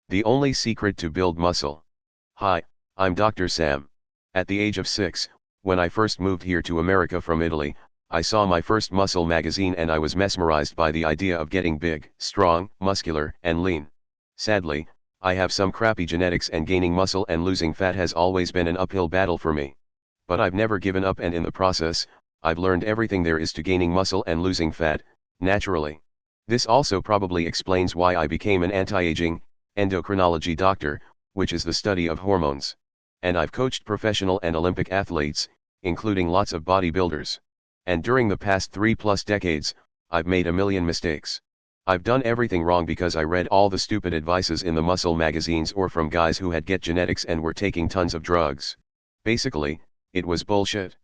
The only secret to build muscle. Hi, I'm Dr. Sam. At the age of 6, when I first moved here to America from Italy, I saw my first muscle magazine and I was mesmerized by the idea of getting big, strong, muscular, and lean. Sadly, I have some crappy genetics and gaining muscle and losing fat has always been an uphill battle for me. But I've never given up, and in the process, I've learned everything there is to gaining muscle and losing fat, naturally. This also probably explains why I became an anti-aging endocrinology doctor, which is the study of hormones. And I've coached professional and Olympic athletes, including lots of bodybuilders. And during the past 3+ decades, I've made a million mistakes. I've done everything wrong because I read all the stupid advices in the muscle magazines or from guys who had get genetics and were taking tons of drugs. Basically, it was bullshit.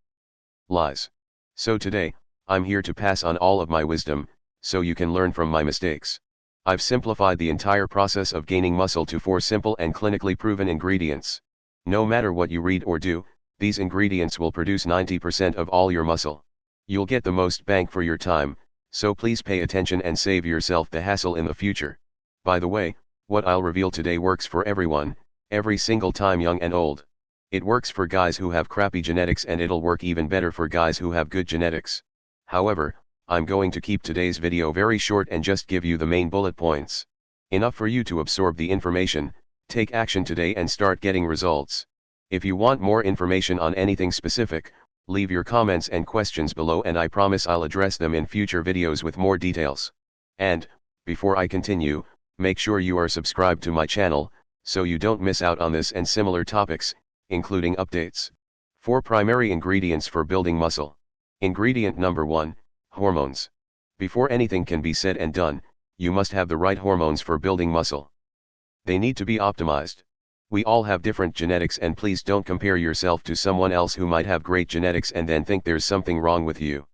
Lies. So today, I'm here to pass on all of my wisdom, so you can learn from my mistakes. I've simplified the entire process of gaining muscle to 4 simple and clinically proven ingredients. No matter what you read or do, these ingredients will produce 90% of all your muscle. You'll get the most bang for your time, so please pay attention and save yourself the hassle in the future. By the way, what I'll reveal today works for everyone, every single time, young and old. It works for guys who have crappy genetics and it'll work even better for guys who have good genetics. However, I'm going to keep today's video very short and just give you the main bullet points. Enough for you to absorb the information, take action today and start getting results. If you want more information on anything specific, leave your comments and questions below and I promise I'll address them in future videos with more details. And, before I continue, make sure you are subscribed to my channel, so you don't miss out on this and similar topics, including updates. 4 primary ingredients for building muscle. Ingredient number 1, hormones. Before anything can be said and done, you must have the right hormones for building muscle. They need to be optimized. We all have different genetics, and please don't compare yourself to someone else who might have great genetics and then think there's something wrong with you.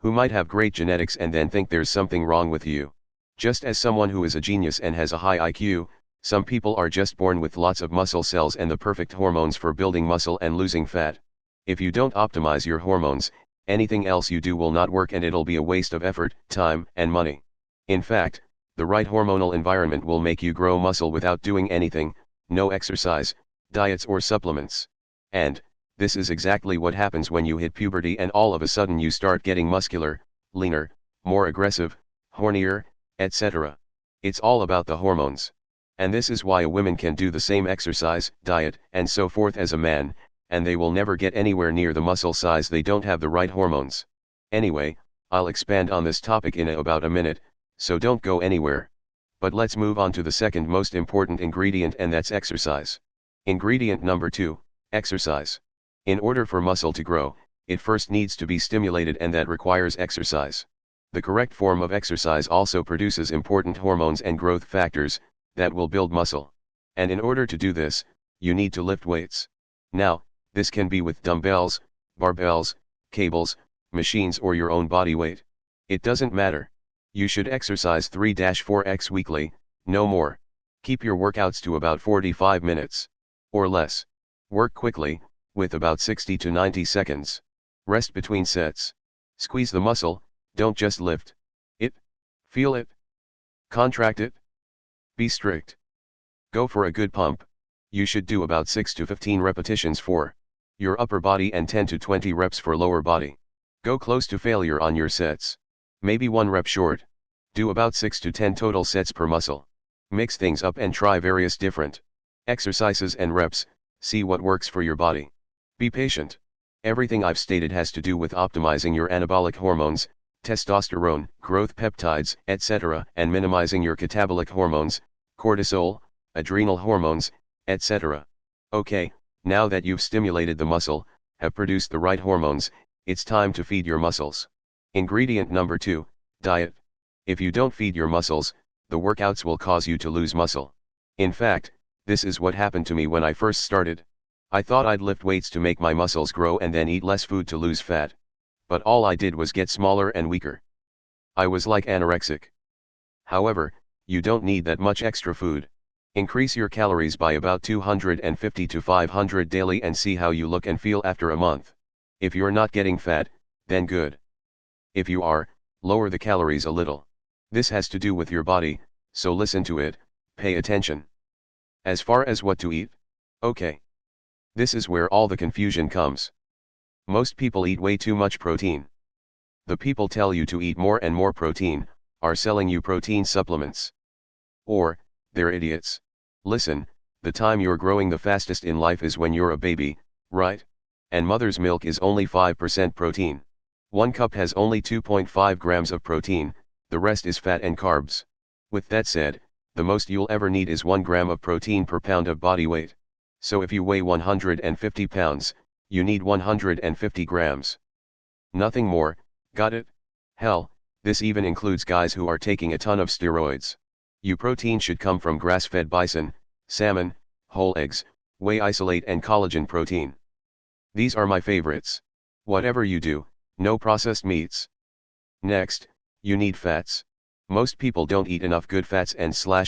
Who might have great genetics and then think there's something wrong with you. Just as someone who is a genius and has a high IQ, some people are just born with lots of muscle cells and the perfect hormones for building muscle and losing fat. If you don't optimize your hormones, anything else you do will not work and it'll be a waste of effort, time, and money. In fact, the right hormonal environment will make you grow muscle without doing anything, no exercise, diets or supplements. And, this is exactly what happens when you hit puberty and all of a sudden you start getting muscular, leaner, more aggressive, hornier, etc. It's all about the hormones. And this is why a woman can do the same exercise, diet, and so forth as a man, and they will never get anywhere near the muscle size they don't have the right hormones. Anyway, I'll expand on this topic in about a minute, so don't go anywhere. But let's move on to the second most important ingredient, and that's exercise. Ingredient number 2, exercise. In order for muscle to grow, it first needs to be stimulated, and that requires exercise. The correct form of exercise also produces important hormones and growth factors that will build muscle. And in order to do this, you need to lift weights. Now, this can be with dumbbells, barbells, cables, machines, or your own body weight. It doesn't matter. You should exercise 3-4x weekly, no more. Keep your workouts to about 45 minutes. Or less. Work quickly, with about 60 to 90 seconds. Rest between sets. Squeeze the muscle, don't just lift it. Feel it. Contract it. Be strict. Go for a good pump. You should do about 6 to 15 repetitions for your upper body and 10 to 20 reps for lower body. Go close to failure on your sets. Maybe 1 rep short. Do about 6 to 10 total sets per muscle. Mix things up and try various different exercises and reps, see what works for your body. Be patient. Everything I've stated has to do with optimizing your anabolic hormones, testosterone, growth peptides, etc., and minimizing your catabolic hormones, cortisol, adrenal hormones, etc. Okay, now that you've stimulated the muscle, have produced the right hormones, it's time to feed your muscles. Ingredient number 2, diet. If you don't feed your muscles, the workouts will cause you to lose muscle. In fact, this is what happened to me when I first started. I thought I'd lift weights to make my muscles grow and then eat less food to lose fat. But all I did was get smaller and weaker. I was like anorexic. However, you don't need that much extra food. Increase your calories by about 250 to 500 daily and see how you look and feel after a month. If you're not getting fat, then good. If you are, lower the calories a little. This has to do with your body, so listen to it, pay attention. As far as what to eat? Okay. This is where all the confusion comes. Most people eat way too much protein. The people tell you to eat more and more protein, are selling you protein supplements. Or, they're idiots. Listen, the time you're growing the fastest in life is when you're a baby, right? And mother's milk is only 5% protein. 1 cup has only 2.5 grams of protein, the rest is fat and carbs. With that said, the most you'll ever need is 1 gram of protein per pound of body weight. So if you weigh 150 pounds, you need 150 grams. Nothing more, got it? Hell, this even includes guys who are taking a ton of steroids. Your protein should come from grass-fed bison, salmon, whole eggs, whey isolate and collagen protein. These are my favorites. Whatever you do, no processed meats. Next, you need fats. Most people don't eat enough good fats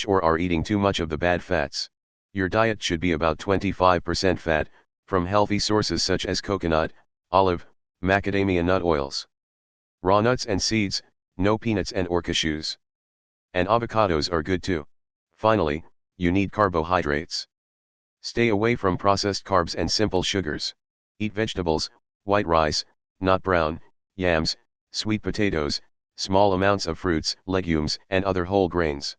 or are eating too much of the bad fats. Your diet should be about 25% fat, from healthy sources such as coconut, olive, macadamia nut oils. Raw nuts and seeds, no peanuts or cashews. And avocados are good too. Finally, you need carbohydrates. Stay away from processed carbs and simple sugars. Eat vegetables, white rice, not brown, yams, sweet potatoes, small amounts of fruits, legumes, and other whole grains.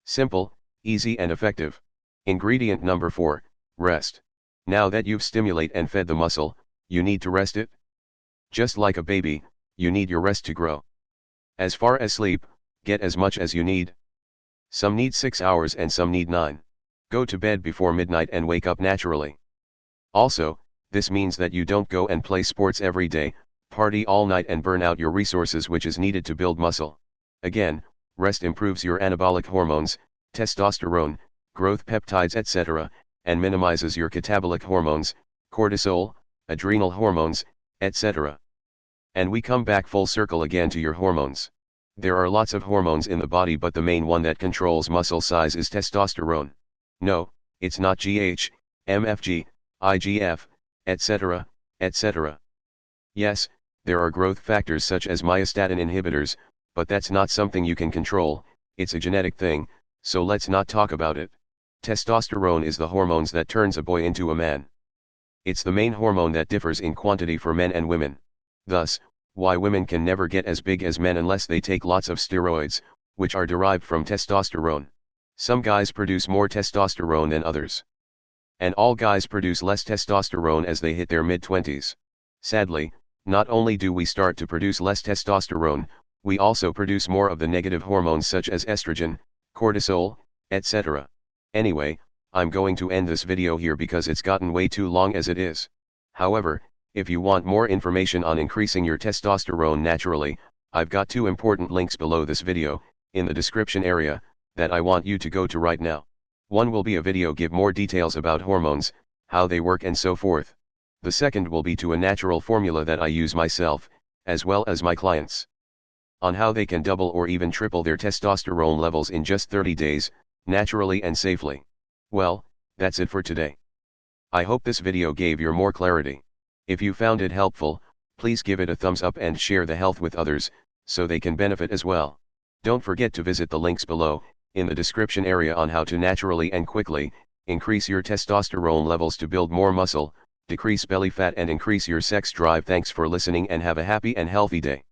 Simple, easy and effective. Ingredient number 4, rest. Now that you've stimulated and fed the muscle, you need to rest it. Just like a baby, you need your rest to grow. As far as sleep, get as much as you need. Some need 6 hours and some need 9. Go to bed before midnight and wake up naturally. Also, this means that you don't go and play sports every day, party all night and burn out your resources which is needed to build muscle. Again, rest improves your anabolic hormones, testosterone, growth peptides etc., and minimizes your catabolic hormones, cortisol, adrenal hormones, etc. And we come back full circle again to your hormones. There are lots of hormones in the body but the main one that controls muscle size is testosterone. No, it's not GH, MFG, IGF, etc., etc. Yes, there are growth factors such as myostatin inhibitors, but that's not something you can control, it's a genetic thing, so let's not talk about it. Testosterone is the hormones that turns a boy into a man. It's the main hormone that differs in quantity for men and women. Thus, why women can never get as big as men unless they take lots of steroids, which are derived from testosterone. Some guys produce more testosterone than others. And all guys produce less testosterone as they hit their mid-20s. Sadly, not only do we start to produce less testosterone, we also produce more of the negative hormones such as estrogen, cortisol, etc. Anyway, I'm going to end this video here because it's gotten way too long as it is. However, if you want more information on increasing your testosterone naturally, I've got 2 important links below this video, in the description area, that I want you to go to right now. One will be a video give more details about hormones, how they work and so forth. The second will be to a natural formula that I use myself, as well as my clients. On how they can double or even triple their testosterone levels in just 30 days, naturally and safely. Well, that's it for today. I hope this video gave you more clarity. If you found it helpful, please give it a thumbs up and share the health with others, so they can benefit as well. Don't forget to visit the links below, in the description area on how to naturally and quickly, increase your testosterone levels to build more muscle, decrease belly fat and increase your sex drive. Thanks for listening and have a happy and healthy day.